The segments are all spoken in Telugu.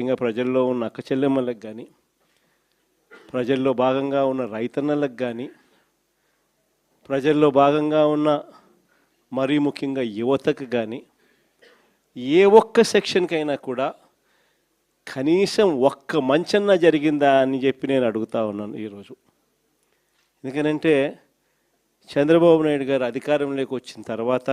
ఇంకా ప్రజల్లో ఉన్న అక్క చెల్లెమ్మలకు కానీ, ప్రజల్లో భాగంగా ఉన్న రైతన్నలకు కానీ, ప్రజల్లో భాగంగా ఉన్న మరీ ముఖ్యంగా యువతకు కానీ, ఏ ఒక్క సెక్షన్కైనా కూడా కనీసం ఒక్క మంచన్నా జరిగిందా అని చెప్పి నేను అడుగుతా ఉన్నాను ఈరోజు. ఎందుకనంటే చంద్రబాబు నాయుడు గారు అధికారంలోకి వచ్చిన తర్వాత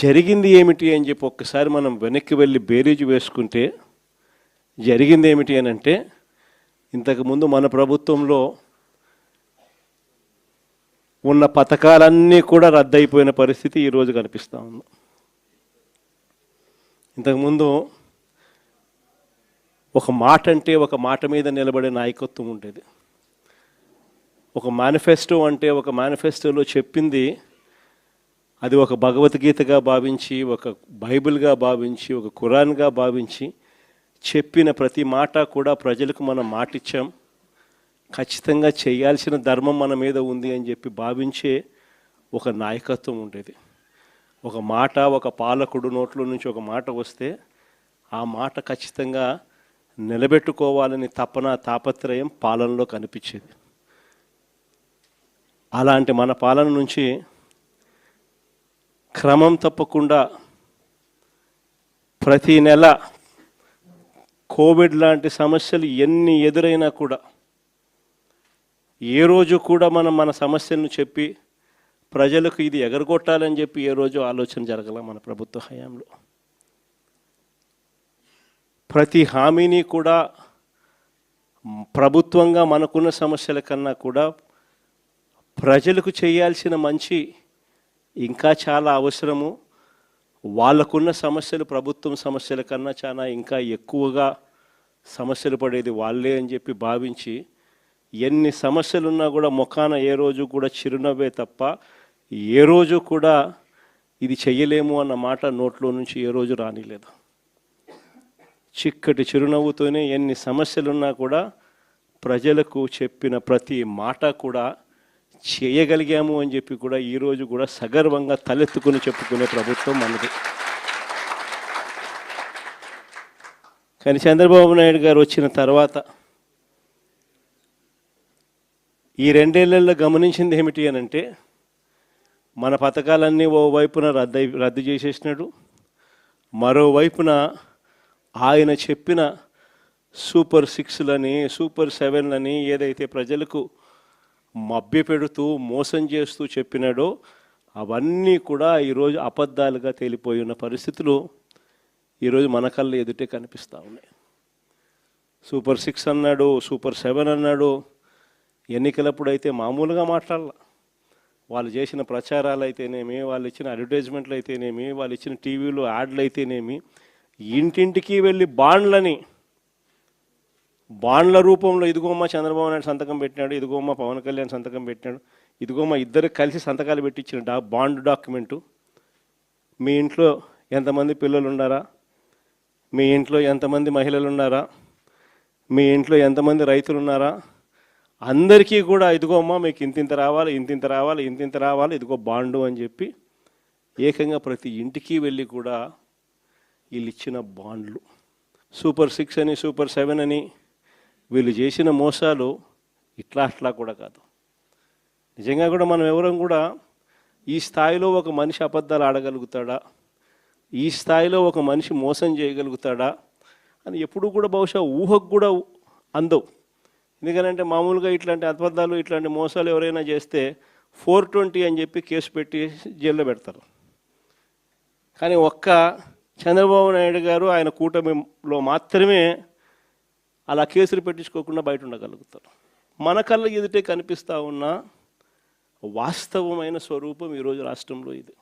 జరిగింది ఏమిటి అని చెప్పి ఒక్కసారి మనం వెనక్కి వెళ్ళి బేరీజు వేసుకుంటే జరిగింది ఏమిటి అని అంటే, ఇంతకుముందు మన ప్రభుత్వంలో ఉన్న పథకాలన్నీ కూడా రద్దయిపోయిన పరిస్థితి ఈరోజు కనిపిస్తూ ఉంది. ఇంతకుముందు ఒక మాట అంటే ఒక మాట మీద నిలబడే నాయకత్వం ఉండేది. ఒక మేనిఫెస్టో అంటే ఒక మేనిఫెస్టోలో చెప్పింది అది ఒక భగవద్గీతగా భావించి, ఒక బైబిల్గా భావించి, ఒక ఖురాన్గా భావించి చెప్పిన ప్రతి మాట కూడా ప్రజలకు మనం మాటిచ్చాం, ఖచ్చితంగా చేయాల్సిన ధర్మం మన మీద ఉంది అని చెప్పి భావించే ఒక నాయకత్వం ఉండేది. ఒక మాట, ఒక పాలకుడు నోట్లో నుంచి ఒక మాట వస్తే ఆ మాట ఖచ్చితంగా నిలబెట్టుకోవాలని తపన, తాపత్రయం పాలనలో కనిపించేది. అలాంటి మన పాలన నుంచి క్రమం తప్పకుండా ప్రతి నెల కోవిడ్ లాంటి సమస్యలు ఎన్ని ఎదురైనా కూడా ఏ రోజు కూడా మనం మన సమస్యలను చెప్పి ప్రజలకు ఇది ఎగరగొట్టాలని చెప్పి ఏ రోజు ఆలోచన జరగల మన ప్రభుత్వ హయాంలో. ప్రతి హామీని కూడా ప్రభుత్వంగా మనకున్న సమస్యల కన్నా కూడా ప్రజలకు చేయాల్సిన మంచి ఇంకా చాలా అవసరము, వాళ్ళకున్న సమస్యలు ప్రభుత్వం సమస్యల కన్నా చాలా ఇంకా ఎక్కువగా సమస్యలు పడేది వాళ్ళే అని చెప్పి భావించి ఎన్ని సమస్యలున్నా కూడా ముఖాన ఏ రోజు కూడా చిరునవ్వే తప్ప ఏ రోజు కూడా ఇది చెయ్యలేము అన్న మాట నోట్లో నుంచి ఏ రోజు రానిలేదు. చిక్కటి చిరునవ్వుతోనే ఎన్ని సమస్యలున్నా కూడా ప్రజలకు చెప్పిన ప్రతి మాట కూడా చేయగలిగాము అని చెప్పి కూడా ఈరోజు కూడా సగర్వంగా తలెత్తుకుని చెప్పుకునే ప్రభుత్వం మనది. కానీ చంద్రబాబు నాయుడు గారు వచ్చిన తర్వాత ఈ 2 ఏళ్లలో గమనించింది ఏమిటి అని అంటే, మన పథకాలన్నీ ఓవైపున రద్దు చేసేసినాడు, మరోవైపున ఆయన చెప్పిన సూపర్ 6లని, సూపర్ 7లని ఏదైతే ప్రజలకు మభ్యపెడుతూ మోసం చేస్తూ చెప్పినాడో అవన్నీ కూడా ఈరోజు అబద్ధాలుగా తేలిపోయి ఉన్న పరిస్థితులు ఈరోజు మన కళ్ళ ఎదుటే కనిపిస్తూ ఉన్నాయి. సూపర్ 6 అన్నాడు, సూపర్ 7 అన్నాడు. ఎన్నికలప్పుడు అయితే మామూలుగా మాట్లాడాల. వాళ్ళు చేసిన ప్రచారాలు అయితేనేమి, వాళ్ళు ఇచ్చిన అడ్వర్టైజ్మెంట్లు అయితేనేమి, వాళ్ళు ఇచ్చిన టీవీలో యాడ్లు అయితేనేమి, ఇంటింటికి వెళ్ళి బాండ్ల రూపంలో ఇదిగోమ్మ చంద్రబాబు నాయుడు సంతకం పెట్టినాడు, ఇదిగోమ్మ పవన్ కళ్యాణ్ సంతకం పెట్టినాడు, ఇదిగోమ్మ ఇద్దరు కలిసి సంతకాలు పెట్టించిన బాండ్ డాక్యుమెంటు. మీ ఇంట్లో ఎంతమంది పిల్లలు ఉన్నారా, మీ ఇంట్లో ఎంతమంది మహిళలు ఉన్నారా, మీ ఇంట్లో ఎంతమంది రైతులు ఉన్నారా, అందరికీ కూడా ఇదిగోమ్మ మీకు ఇంతింత రావాలి, ఇంతింత రావాలి, ఇంతింత రావాలి, ఇదిగో బాండు అని చెప్పి ఏకంగా ప్రతి ఇంటికి వెళ్ళి కూడా వీళ్ళు ఇచ్చిన బాండ్లు. సూపర్ 6 అని, సూపర్ 7 అని వీళ్ళు చేసిన మోసాలు ఇట్లా కూడా కాదు. నిజంగా కూడా మనం ఎవరం కూడా ఈ స్థాయిలో ఒక మనిషి అబద్ధాలు ఆడగలుగుతాడా, ఈ స్థాయిలో ఒక మనిషి మోసం చేయగలుగుతాడా అని ఎప్పుడు కూడా బహుశా ఊహకు కూడా అందవు. ఎందుకనంటే మామూలుగా ఇట్లాంటి అబద్ధాలు, ఇట్లాంటి మోసాలు ఎవరైనా చేస్తే 420 అని చెప్పి కేసు పెట్టి జైల్లో పెడతారు. కానీ ఒక్క చంద్రబాబు నాయుడు గారు ఆయన కూటమిలో మాత్రమే అలా కేసులు పెట్టించుకోకుండా బయట ఉండగలుగుతారు. మన కళ్ళ ఎదుటే కనిపిస్తూ ఉన్న వాస్తవమైన స్వరూపం ఈరోజు రాష్ట్రంలో ఇది.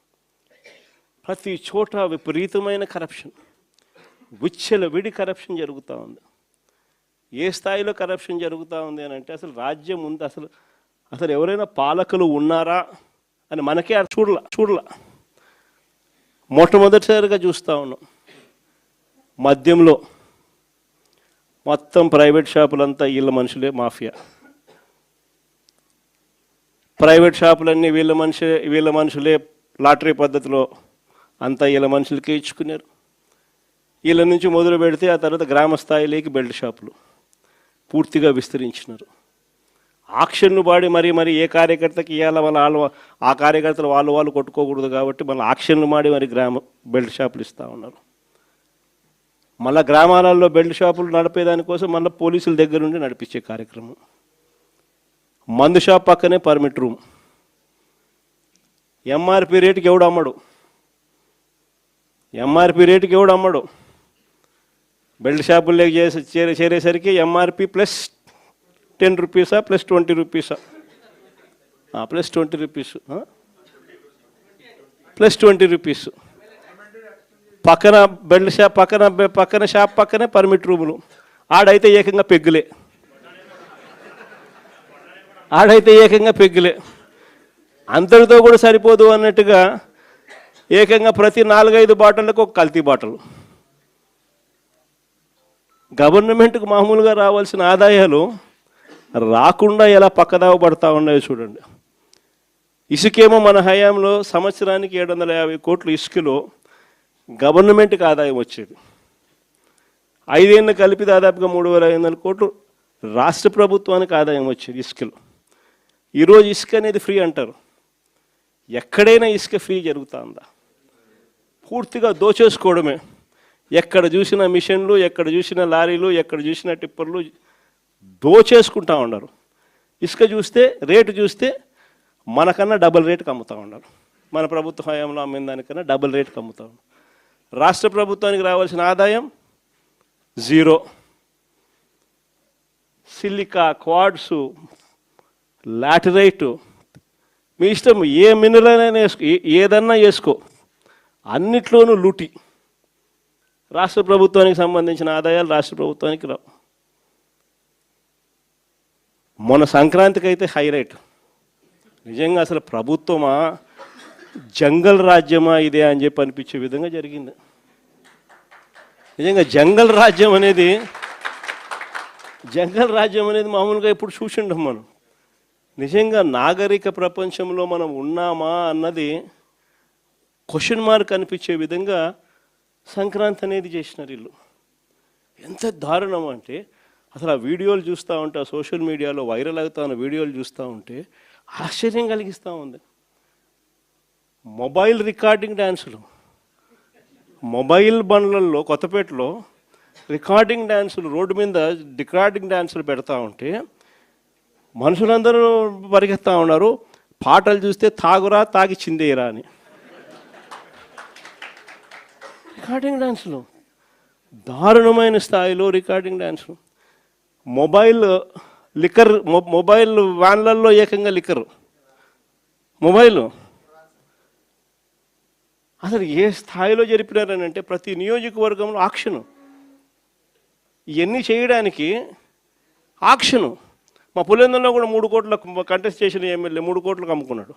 ప్రతి చోట విపరీతమైన కరప్షన్, విచ్చలవిడి కరప్షన్ జరుగుతూ ఉంది. ఏ స్థాయిలో కరప్షన్ జరుగుతూ ఉంది అని అంటే అసలు రాజ్యం ఉంది, అసలు ఎవరైనా పాలకులు ఉన్నారా అని మనకే చూడలా. మొట్టమొదటిసారిగా చూస్తూ ఉన్నాం. మద్యంలో మొత్తం ప్రైవేట్ షాపులంతా వీళ్ళ మనుషులే మాఫియా. ప్రైవేట్ షాపులన్నీ వీళ్ళ మనుషులే లాటరీ పద్ధతిలో అంతా వీళ్ళ మనుషులకే ఇచ్చుకున్నారు. వీళ్ళ నుంచి మొదలు పెడితే ఆ తర్వాత గ్రామ స్థాయిలోకి బెల్ట్ షాపులు పూర్తిగా విస్తరించినారు. ఆక్షన్లు పాడి మరి ఏ కార్యకర్తకి ఇవ్వాల వాళ్ళు ఆ కార్యకర్తలు వాళ్ళు కొట్టుకోకూడదు కాబట్టి మళ్ళీ ఆక్షన్లు మాడి మరి బెల్ట్ షాపులు ఇస్తూ ఉన్నారు. మళ్ళీ గ్రామాలలో బెల్ట్ షాపులు నడిపేదానికోసం మళ్ళీ పోలీసుల దగ్గర నుండి నడిపించే కార్యక్రమం. మందు షాప్ పక్కనే పర్మిట్ రూమ్. ఎంఆర్పి రేటుకి ఎవడు అమ్మడు, ఎంఆర్పి రేటుకి ఎవడు అమ్మడు. బెల్ట్ షాపుల్లోకి చేరేసరికి ఎంఆర్పి ప్లస్ 10 రూపీసా ప్లస్ 20 రూపీసా ప్లస్ 20 రూపీస్ ప్లస్ 20 రూపీస్. పక్కన బెల్ట్ షాప్ పక్కన షాప్ పక్కనే పర్మిట్ రూములు. ఆడైతే ఏకంగా పెగ్గులే. అంతటితో కూడా సరిపోదు అన్నట్టుగా ఏకంగా ప్రతి 4-5 బాటలకు ఒక కల్తీ బాటలు. గవర్నమెంట్కు మామూలుగా రావాల్సిన ఆదాయాలు రాకుండా ఎలా పక్కదావ పడతా ఉన్నాయో చూడండి. ఇసుకేమో మన హయాంలో సంవత్సరానికి 750 కోట్లు ఇసుకలో గవర్నమెంట్కి ఆదాయం వచ్చేది. 5 ఏళ్ళు కలిపి దాదాపుగా 3500 కోట్లు రాష్ట్ర ప్రభుత్వానికి ఆదాయం వచ్చేది ఇసుకలో. ఈరోజు ఇసుక అనేది ఫ్రీ అంటారు. ఎక్కడైనా ఇసుక ఫ్రీ జరుగుతుందా? పూర్తిగా దోచేసుకోవడమే. ఎక్కడ చూసిన మిషన్లు, ఎక్కడ చూసిన లారీలు, ఎక్కడ చూసిన టిప్పర్లు దోచేసుకుంటా ఉన్నారు. ఇసుక చూస్తే రేటు చూస్తే మనకన్నా డబుల్ రేటుకి అమ్ముతూ ఉన్నారు. మన ప్రభుత్వ హయాంలో అమ్మిన దానికన్నా డబుల్ రేటుకి అమ్ముతూ ఉన్నారు. రాష్ట్ర ప్రభుత్వానికి రావాల్సిన ఆదాయం 0. సిలికా, క్వాడ్సు, లాటరైటు, మీ ఇష్టం ఏ మినరల్ అయినా వేసుకో, ఏదన్నా వేసుకో, అన్నిట్లోనూ లూటి. రాష్ట్ర ప్రభుత్వానికి సంబంధించిన ఆదాయాలు రాష్ట్ర ప్రభుత్వానికి రావు. మొన్న సంక్రాంతికి అయితే హైలైట్. నిజంగా అసలు ప్రభుత్వమా జంగల్ రాజ్యమా ఇదే అని చెప్పి అనిపించే విధంగా జరిగింది. నిజంగా జంగల్ రాజ్యం అనేది మామూలుగా ఇప్పుడు చూసిండం మనం. నిజంగా నాగరిక ప్రపంచంలో మనం ఉన్నామా అన్నది క్వశ్చన్ మార్క్ అనిపించే విధంగా సంక్రాంతి అనేది చేసినారు వీళ్ళు. ఎంత దారుణం అంటే అసలు ఆ వీడియోలు చూస్తూ ఉంటే, ఆ సోషల్ మీడియాలో వైరల్ అవుతా ఉన్న వీడియోలు చూస్తూ ఉంటే ఆశ్చర్యం కలిగిస్తూ ఉంది. మొబైల్ రికార్డింగ్ డ్యాన్సులు, మొబైల్ బండ్లలో కొత్తపేటలో రికార్డింగ్ డ్యాన్సులు, రోడ్డు మీద రికార్డింగ్ డ్యాన్సులు పెడతా ఉంటే మనుషులందరూ పరిగెత్తా ఉన్నారు. పాటలు చూస్తే తాగురా తాగి చిందేరా అని. రికార్డింగ్ డ్యాన్సులు, దారుణమైన స్థాయిలో రికార్డింగ్ డ్యాన్సులు. మొబైల్ వ్యాన్లలో ఏకంగా లిక్కర్, మొబైల్ అసలు ఏ స్థాయిలో జరిపినారని అంటే ప్రతి నియోజకవర్గంలో ఆక్షను. ఇవన్నీ చేయడానికి ఆక్షను. మా పులివెందులలో కూడా 3 కోట్ల కంటెస్ట్ చేసిన ఎమ్మెల్యే 3 కోట్లకు అమ్ముకున్నాడు.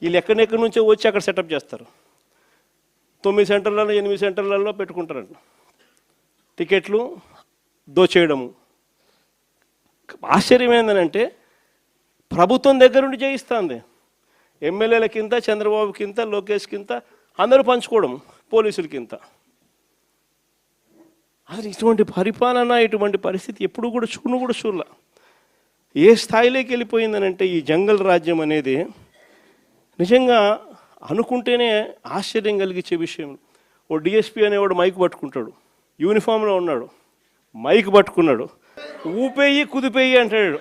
వీళ్ళు ఎక్కడెక్కడి నుంచో వచ్చి అక్కడ సెటప్ చేస్తారు. 9 సెంటర్లలో 8 సెంటర్లలో పెట్టుకుంటారండి. టికెట్లు దోచేయడము. ఆశ్చర్యం ఏంటంటే ప్రభుత్వం దగ్గర నుండి చేయిస్తుంది. ఎమ్మెల్యేలకింత, చంద్రబాబుకింత, లోకేష్కింత అందరూ పంచుకోవడం, పోలీసులకింత. అసలు ఇటువంటి పరిపాలన, ఇటువంటి పరిస్థితి ఎప్పుడు కూడా చూడలే. ఏ స్థాయిలోకి వెళ్ళిపోయిందనంటే ఈ జంగల్ రాజ్యం అనేది నిజంగా అనుకుంటేనే ఆశ్చర్యం కలిగించే విషయం. ఓ డిఎస్పీ అనేవాడు మైక్ పట్టుకుంటాడు, యూనిఫామ్లో ఉన్నాడు, మైక్ పట్టుకున్నాడు, ఊపేయి కుదిపేయి అంటాడు.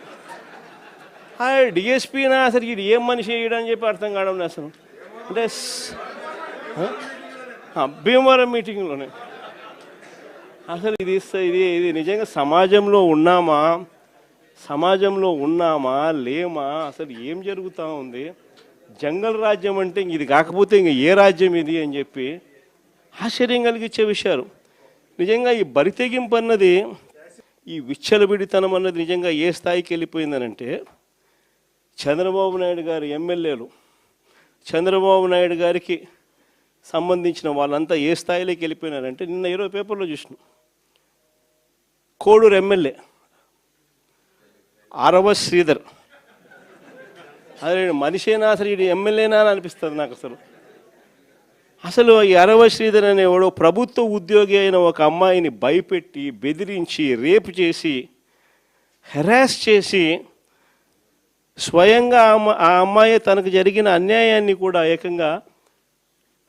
డిఎస్పీనా అసలు ఇది ఏం మనిషి వేయడం అని చెప్పి అర్థం కావడం అసలు. అంటే భీమవరం మీటింగ్లోనే అసలు ఇది నిజంగా సమాజంలో ఉన్నామా లేమా, అసలు ఏం జరుగుతూ ఉంది? జంగల్ రాజ్యం అంటే ఇది కాకపోతే ఇంక ఏ రాజ్యం ఇది అని చెప్పి ఆశ్చర్యం కలిగించే విషయాలు. నిజంగా ఈ బరితెగింపు అన్నది, ఈ విచ్చలవిడితనం అన్నది నిజంగా ఏ స్థాయికి వెళ్ళిపోయిందనంటే చంద్రబాబు నాయుడు గారి ఎమ్మెల్యేలు, చంద్రబాబు నాయుడు గారికి సంబంధించిన వాళ్ళంతా ఏ స్థాయిలోకి వెళ్ళిపోయినారంటే నిన్న 20 పేపర్లో చూసినాం. కోడూరు ఎమ్మెల్యే ఆరవ శ్రీధర్, అదే మనిషేనా అసలు ఇది ఎమ్మెల్యేనా అని అనిపిస్తుంది నాకు. అసలు అసలు ఈ అరవ శ్రీధర్ అనేవాడు ప్రభుత్వ ఉద్యోగి అయిన ఒక అమ్మాయిని భయపెట్టి బెదిరించి రేపు చేసి హెరాస్ చేసి స్వయంగా ఆ అమ్మాయి తనకు జరిగిన అన్యాయాన్ని కూడా ఏకంగా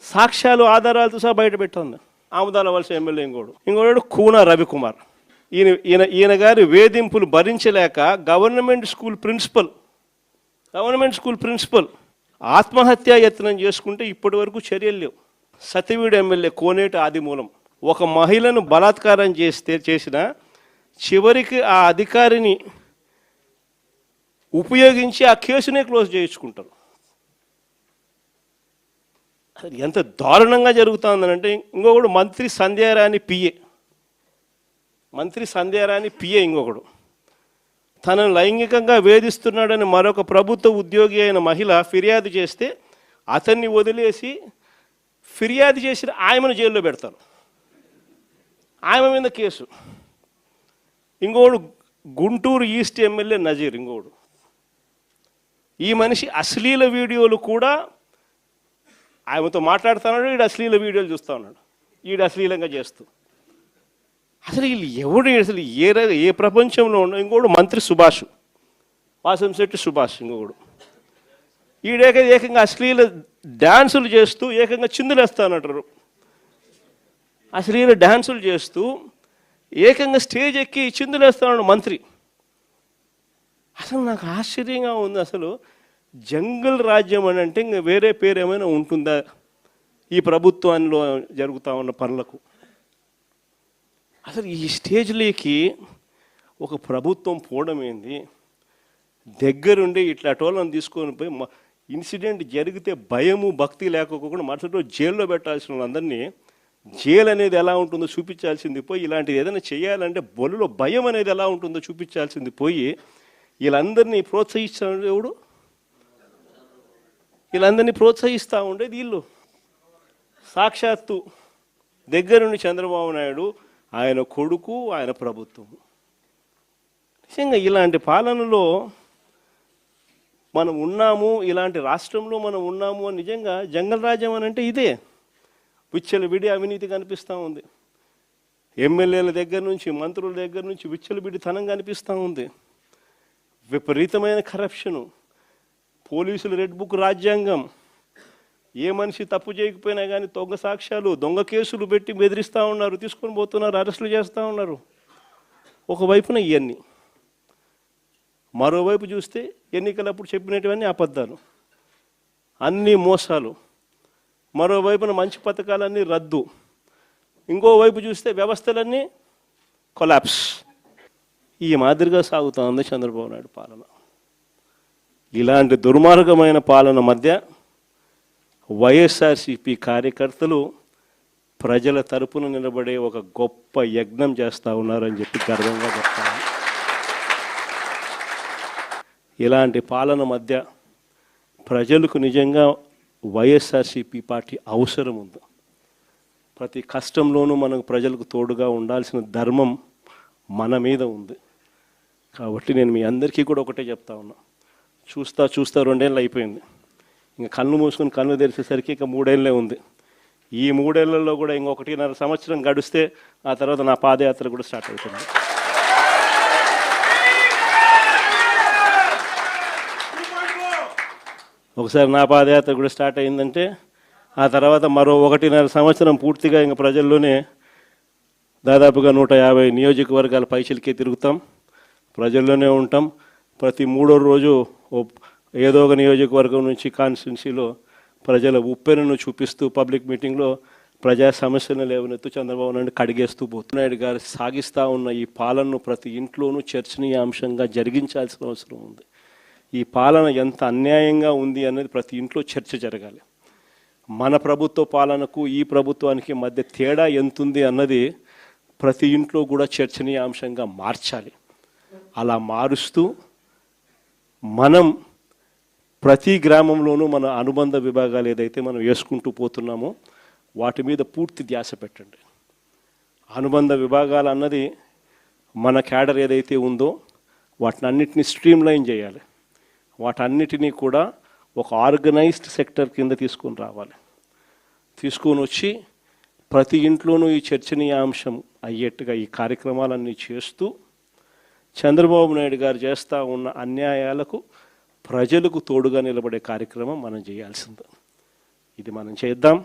సాక్ష్యాలు ఆధారాలతో సహా బయట పెట్టింది. ఆముదాల వలస ఎమ్మెల్యే ఇంకోడు కూన రవికుమార్. ఈయన గారి వేధింపులు భరించలేక గవర్నమెంట్ స్కూల్ ప్రిన్సిపల్ ఆత్మహత్యా యత్నం చేసుకుంటే ఇప్పటి వరకు చర్యలు లేవు. సతివీడు ఎమ్మెల్యే కోనేటి ఆదిమూలం ఒక మహిళను బలాత్కారం చేసిన చివరికి ఆ అధికారిని ఉపయోగించి ఆ కేసునే క్లోజ్ చేయించుకుంటారు. అసలు ఎంత దారుణంగా జరుగుతుందనంటే ఇంకొకడు మంత్రి సంధ్యారాణి పిఏ ఇంకొకడు తనను లైంగికంగా వేధిస్తున్నాడని మరొక ప్రభుత్వ ఉద్యోగి అయిన మహిళ ఫిర్యాదు చేస్తే అతన్ని వదిలేసి ఫిర్యాదు చేసిన ఆయమను జైల్లో పెడతారు. ఆయమ మీద కేసు. ఇంకోడు గుంటూరు ఈస్ట్ ఎమ్మెల్యే నజీర్ ఇంకోడు. ఈ మనిషి అశ్లీల వీడియోలు కూడా ఆయనతో మాట్లాడుతున్నాడు, ఈడు అశ్లీల వీడియోలు చూస్తూ ఉన్నాడు, ఈడు అశ్లీలంగా చేస్తూ. అసలు వీళ్ళు ఎవడు అసలు ఏ ప్రపంచంలో ఉండవు. ఇంకోడు మంత్రి వాసంశెట్టి సుభాష్ ఇంకొకడు. ఏకంగా అశ్లీల డ్యాన్సులు చేస్తూ ఏకంగా చిందులేస్తానంటారు. అశ్లీల డ్యాన్సులు చేస్తూ ఏకంగా స్టేజ్ ఎక్కి చిందులేస్తాడు మంత్రి. అసలు నాకు ఆశ్చర్యంగా ఉంది. అసలు జంగల్ రాజ్యం అని అంటే ఇంకా వేరే పేరు ఏమైనా ఉంటుందా ఈ ప్రభుత్వంలో జరుగుతూ ఉన్న పనులకు? అసలు ఈ స్టేజ్లోకి ఒక ప్రభుత్వం పోవడం ఏంది? దగ్గరుండి ఇట్లా టోళ్ళని తీసుకొని పోయి ఇన్సిడెంట్ జరిగితే భయము భక్తి లేకపోకుండా మరుసటి రోజు జైల్లో పెట్టాల్సిన వాళ్ళందరినీ జైలు అనేది ఎలా ఉంటుందో చూపించాల్సింది పోయి, ఇలాంటిది ఏదైనా చేయాలంటే బొలులో భయం అనేది ఎలా ఉంటుందో చూపించాల్సింది పోయి వీళ్ళందరినీ ప్రోత్సహిస్తాడు ఎవడు? వీళ్ళందరినీ ప్రోత్సహిస్తూ ఉండేది వీళ్ళు. సాక్షాత్తు దగ్గరుండి చంద్రబాబు నాయుడు, ఆయన కొడుకు, ఆయన ప్రభుత్వం. నిజంగా ఇలాంటి పాలనలో మనం ఉన్నాము, ఇలాంటి రాష్ట్రంలో మనం ఉన్నాము అని నిజంగా జంగల్ రాజ్యం అని అంటే ఇదే. విచ్చలవిడి అవినీతి కనిపిస్తూ ఉంది. ఎమ్మెల్యేల దగ్గర నుంచి మంత్రుల దగ్గర నుంచి విచ్చలవిడితనం కనిపిస్తూ ఉంది. విపరీతమైన కరప్షను, పోలీసులు రెడ్ బుక్ రాజ్యాంగం. ఏ మనిషి తప్పు చేయకపోయినా కానీ దొంగ సాక్ష్యాలు, దొంగ కేసులు పెట్టి బెదిరిస్తూ ఉన్నారు, తీసుకొని పోతున్నారు, అరెస్టులు చేస్తూ ఉన్నారు. ఒకవైపున ఇవన్నీ, మరోవైపు చూస్తే ఎన్నికలప్పుడు చెప్పినటువన్నీ అబద్ధాలు, అన్నీ మోసాలు. మరోవైపున మంచి పథకాలన్నీ రద్దు. ఇంకోవైపు చూస్తే వ్యవస్థలన్నీ కొలాప్స్. ఈ మాదిరిగా సాగుతూ ఉంది చంద్రబాబు నాయుడు పాలన. ఇలాంటి దుర్మార్గమైన పాలన మధ్య వైఎస్ఆర్సీపీ కార్యకర్తలు ప్రజల తరపున నిలబడే ఒక గొప్ప యజ్ఞం చేస్తూ ఉన్నారని చెప్పి గర్వంగా చెప్తాను. ఇలాంటి పాలన మధ్య ప్రజలకు నిజంగా వైఎస్ఆర్సీపీ పార్టీ అవసరం ఉంది. ప్రతి కష్టంలోనూ మనకు ప్రజలకు తోడుగా ఉండాల్సిన ధర్మం మన మీద ఉంది. కాబట్టి నేను మీ అందరికీ కూడా ఒకటే చెప్తా ఉన్నా, చూస్తా 2 ఏళ్ళు అయిపోయింది. ఇంకా కళ్ళు మూసుకొని కళ్ళు తెరిచేసరికి ఇక 3 ఏళ్ళే ఉంది. ఈ 3 ఏళ్లలో కూడా ఇంకొక 1.5 సంవత్సరం గడిస్తే ఆ తర్వాత నా పాదయాత్ర కూడా స్టార్ట్ అవుతుంది. ఒకసారి నా పాదయాత్ర కూడా స్టార్ట్ అయిందంటే ఆ తర్వాత మరో 1.5 సంవత్సరం పూర్తిగా ఇంకా ప్రజల్లోనే దాదాపుగా 150 నియోజకవర్గాల పైచిలకే తిరుగుతాం, ప్రజల్లోనే ఉంటాం. ప్రతి 3వ రోజు ఏదో ఒక నియోజకవర్గం నుంచి కాన్స్టిట్యున్సీలో ప్రజల ఉప్పెనను చూపిస్తూ పబ్లిక్ మీటింగ్లో ప్రజా సమస్యలను లేవనెత్తు చంద్రబాబు నాయుడు కడిగేస్తూ నాయుడు గారు సాగిస్తూ ఉన్న ఈ పాలనను ప్రతి ఇంట్లోనూ చర్చనీయాంశంగా జరిగించాల్సిన అవసరం ఉంది. ఈ పాలన ఎంత అన్యాయంగా ఉంది అనేది ప్రతి ఇంట్లో చర్చ జరగాలి. మన ప్రభుత్వ పాలనకు ఈ ప్రభుత్వానికి మధ్య తేడా ఎంతుంది అన్నది ప్రతి ఇంట్లో కూడా చర్చనీయాంశంగా మార్చాలి. అలా మారుస్తూ మనం ప్రతి గ్రామంలోనూ మన అనుబంధ విభాగాలు ఏదైతే మనం వేసుకుంటూ పోతున్నామో వాటి మీద పూర్తి ధ్యాస పెట్టండి. అనుబంధ విభాగాలు అన్నది మన క్యాడర్ ఏదైతే ఉందో వాటిని అన్నిటినీ స్ట్రీమ్లైన్ చేయాలి. వాటన్నిటినీ కూడా ఒక ఆర్గనైజ్డ్ సెక్టర్ కింద తీసుకొని రావాలి. తీసుకొని వచ్చి ప్రతి ఇంట్లోనూ ఈ చర్చనీయాంశం అయ్యేట్టుగా ఈ కార్యక్రమాలన్నీ చేస్తూ చంద్రబాబు నాయుడు గారు చేస్తూ ఉన్న అన్యాయాలకు ప్రజలకు తోడుగా నిలబడే కార్యక్రమం మనం చేయాల్సింది. ఇది మనం చేద్దాం.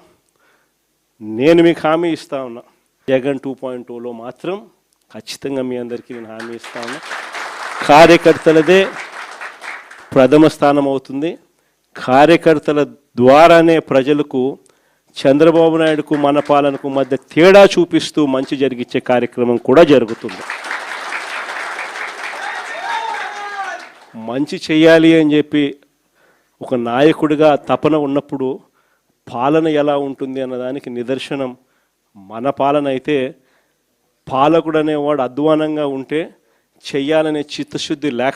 నేను మీకు హామీ ఇస్తా ఉన్నా, జగన్ 2.0లో మాత్రం ఖచ్చితంగా మీ అందరికీ నేను హామీ ఇస్తా ఉన్నా, కార్యకర్తలదే ప్రథమ స్థానం అవుతుంది. కార్యకర్తల ద్వారానే ప్రజలకు చంద్రబాబు నాయుడుకు మన పాలనకు మధ్య తేడా చూపిస్తూ మంచి జరిగించే కార్యక్రమం కూడా జరుగుతుంది. మంచి చేయాలి అని చెప్పి ఒక నాయకుడిగా తపన ఉన్నప్పుడు పాలన ఎలా ఉంటుంది అన్నదానికి నిదర్శనం మన పాలన అయితే, పాలకుడు అనేవాడు అధ్వానంగా ఉంటే చెయ్యాలనే చిత్తశుద్ధి లేక